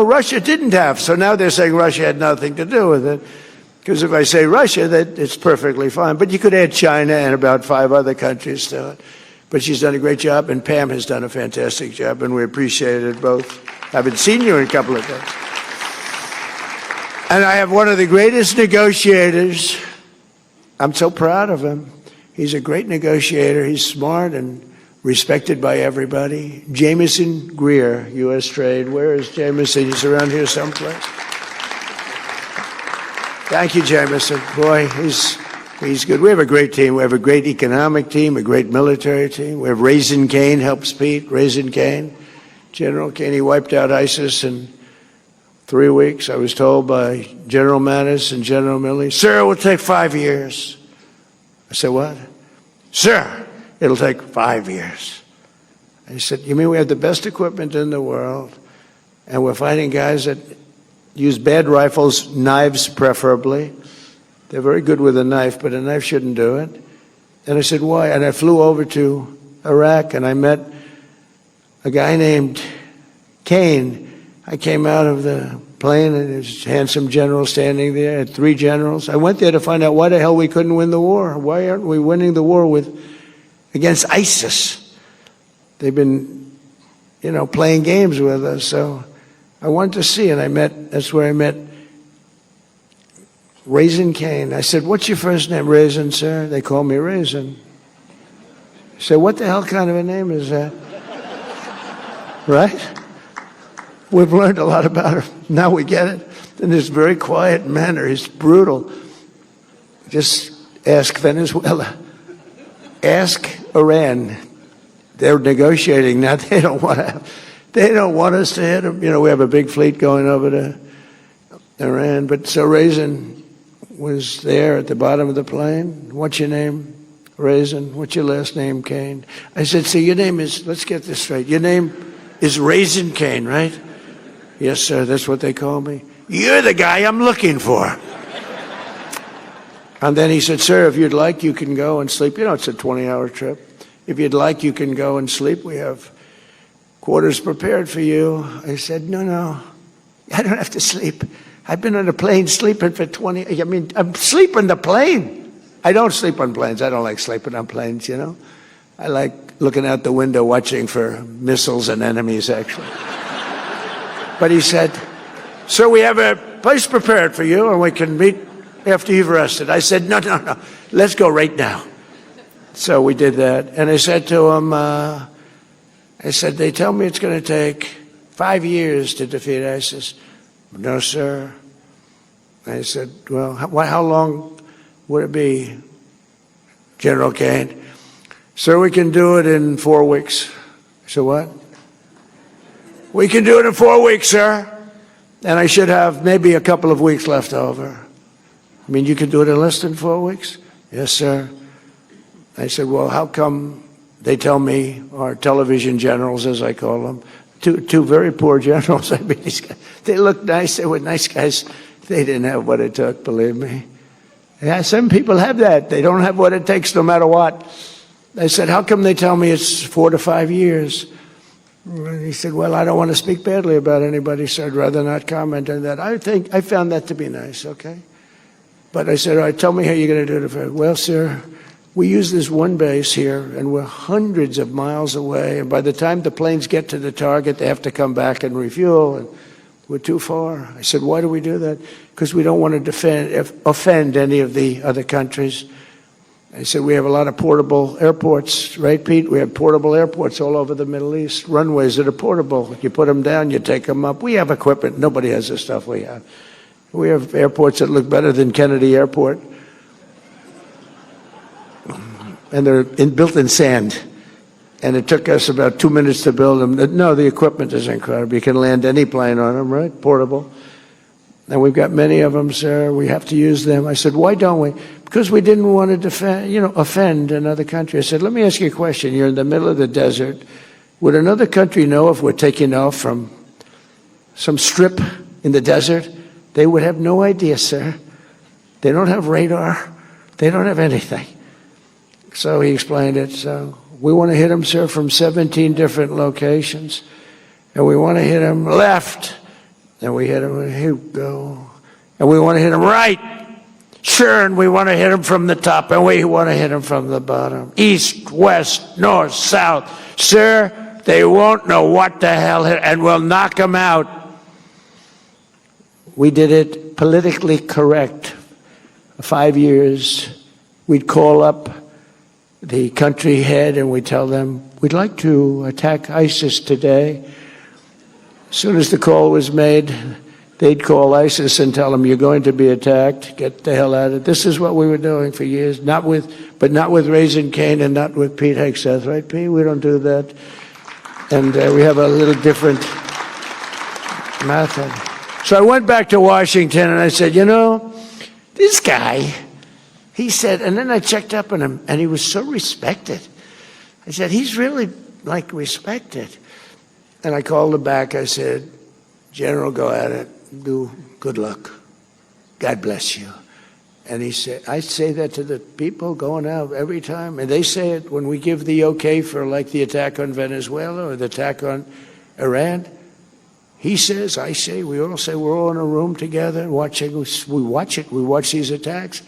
Russia didn't have. So now they're saying Russia had nothing to do with it. Because if I say Russia, that it's perfectly fine. But you could add China and about 5 other countries to it. But she's done a great job, and Pam has done a fantastic job, and we appreciate it both. I haven't seen you in a couple of days. And I have one of the greatest negotiators. I'm so proud of him. He's a great negotiator. He's smart and respected by everybody. Jameson Greer, U.S. Trade. Where is Jameson? He's around here someplace. Thank you, Jameson. Boy, he's good. We have a great team. We have a great economic team, a great military team. We have Raisin Cain helps Pete. Raisin Cain, General Cain. He wiped out ISIS in 3 weeks. I was told by General Mattis and General Milley, sir, it will take 5 years. I said, what? Sir, it'll take 5 years. I said, you mean we have the best equipment in the world, and we're fighting guys that use bad rifles, knives preferably. They're very good with a knife, but a knife shouldn't do it. And I said, why? And I flew over to Iraq, and I met a guy named Kane. I came out of the plane, and there's a handsome general standing there. I had 3 generals. I went there to find out why the hell we couldn't win the war. Why aren't we winning the war against ISIS? They've been, playing games with us. So I wanted to see, and that's where I met Raisin Cain. I said, what's your first name? Raisin, sir. They call me Raisin. I said, what the hell kind of a name is that? Right? We've learned a lot about him. Now we get it. In this very quiet manner, he's brutal. Just ask Venezuela. Ask Iran. They're negotiating now. They don't want us to hit them. We have a big fleet going over to Iran. But so Raisin was there at the bottom of the plane. What's your name? Raisin. What's your last name? Cain. I said, so your name is, let's get this straight. Your name is Raisin Cain, right? Yes, sir. That's what they call me. You're the guy I'm looking for. And then he said, sir, if you'd like, you can go and sleep. It's a 20-hour trip. If you'd like, you can go and sleep. We have quarters prepared for you. I said, no, I don't have to sleep. I've been on a plane sleeping for 20, I'm sleeping the plane. I don't sleep on planes. I don't like sleeping on planes, I like looking out the window watching for missiles and enemies, actually. But he said, sir, we have a place prepared for you, and we can meet after you've rested. I said, no, let's go right now. So we did that. And I said to him, they tell me it's going to take 5 years to defeat ISIS. No, sir. I said, well, how long would it be, General Cain? Sir, we can do it in 4 weeks. I said, what? We can do it in 4 weeks, sir. And I should have maybe a couple of weeks left over. You can do it in less than 4 weeks? Yes, sir. I said, well, how come they tell me, our television generals, as I call them, two very poor generals. These guys, they looked nice. They were nice guys. They didn't have what it took, believe me. Yeah, some people have that. They don't have what it takes no matter what. I said, how come they tell me it's 4 to 5 years? And he said, well, I don't want to speak badly about anybody, so I'd rather not comment on that. I found that to be nice, okay? But I said, all right, tell me how you're going to do it. Well, sir, we use this one base here, and we're hundreds of miles away. And by the time the planes get to the target, they have to come back and refuel, and we're too far. I said, why do we do that? Because we don't want to offend any of the other countries. I said, we have a lot of portable airports, right, Pete? We have portable airports all over the Middle East, runways that are portable. You put them down, you take them up. We have equipment. Nobody has the stuff we have. We have airports that look better than Kennedy Airport. And they're built in sand. And it took us about 2 minutes to build them. No, the equipment is incredible. You can land any plane on them, right? Portable. And we've got many of them, sir. We have to use them. I said, why don't we? Because we didn't want to offend another country. I said, let me ask you a question. You're in the middle of the desert. Would another country know if we're taking off from some strip in the desert? They would have no idea, sir. They don't have radar. They don't have anything. So he explained it. So we want to hit them, sir, from 17 different locations. And we want to hit them left, And we hit him, and here we go. And we want to hit him right. Sure, and we want to hit him from the top, and we want to hit him from the bottom. East, west, north, south. Sir, they won't know what the hell hit, and we'll knock them out. We did it politically correct. 5 years, we'd call up the country head and we'd tell them, we'd like to attack ISIS today. As soon as the call was made, they'd call ISIS and tell them, you're going to be attacked, get the hell out of it. This is what we were doing for years, but not with Raisin Cain and not with Pete Hegseth, right, Pete? We don't do that. And we have a little different method. So I went back to Washington and I said, you know, this guy, he said, and then I checked up on him, and he was so respected. I said, he's really, like, respected. And I called him back. I said, General, go at it. Do good luck. God bless you. And he said, I say that to the people going out every time. And they say it when we give the okay for, like, the attack on Venezuela or the attack on Iran. He says, I say, we all say, we're all in a room together watching. We watch it. We watch these attacks.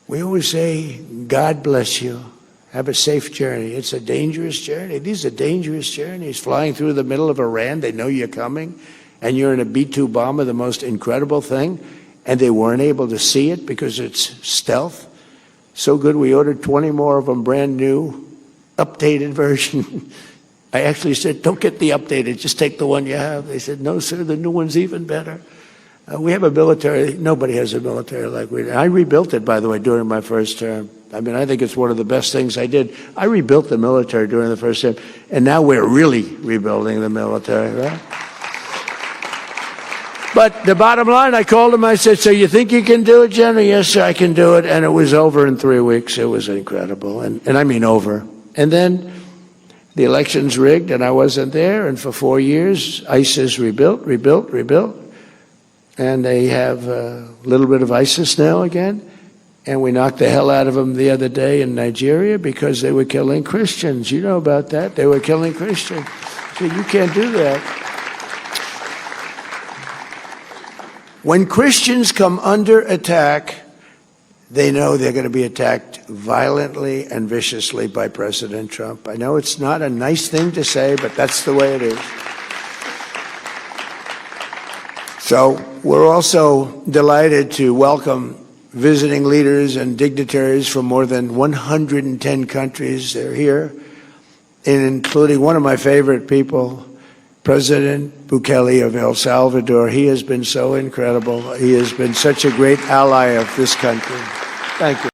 We always say, God bless you. Have a safe journey. It's a dangerous journey. These are dangerous journeys. Flying through the middle of Iran, they know you're coming, and you're in a B-2 bomber, the most incredible thing, and they weren't able to see it because it's stealth. So good, we ordered 20 more of them, brand new, updated version. I actually said, don't get the updated, just take the one you have. They said, no, sir, the new one's even better. We have a military, nobody has a military like we do. I rebuilt it, by the way, during my first term. I mean, I think it's one of the best things I did. I rebuilt the military during the first term, and now we're really rebuilding the military, right? But the bottom line, I called him, I said, so you think you can do it, General? Yes, sir, I can do it. And it was over in 3 weeks. It was incredible, and I mean over. And then the election's rigged, and I wasn't there, and for 4 years, ISIS rebuilt. And they have a little bit of ISIS now again. And we knocked the hell out of them the other day in Nigeria because they were killing Christians. You know about that. They were killing Christians. So you can't do that. When Christians come under attack, they know they're going to be attacked violently and viciously by President Trump. I know it's not a nice thing to say, but that's the way it is. So we're also delighted to welcome visiting leaders and dignitaries from more than 110 countries. They're here, including one of my favorite people, President Bukele of El Salvador. He has been so incredible. He has been such a great ally of this country. Thank you.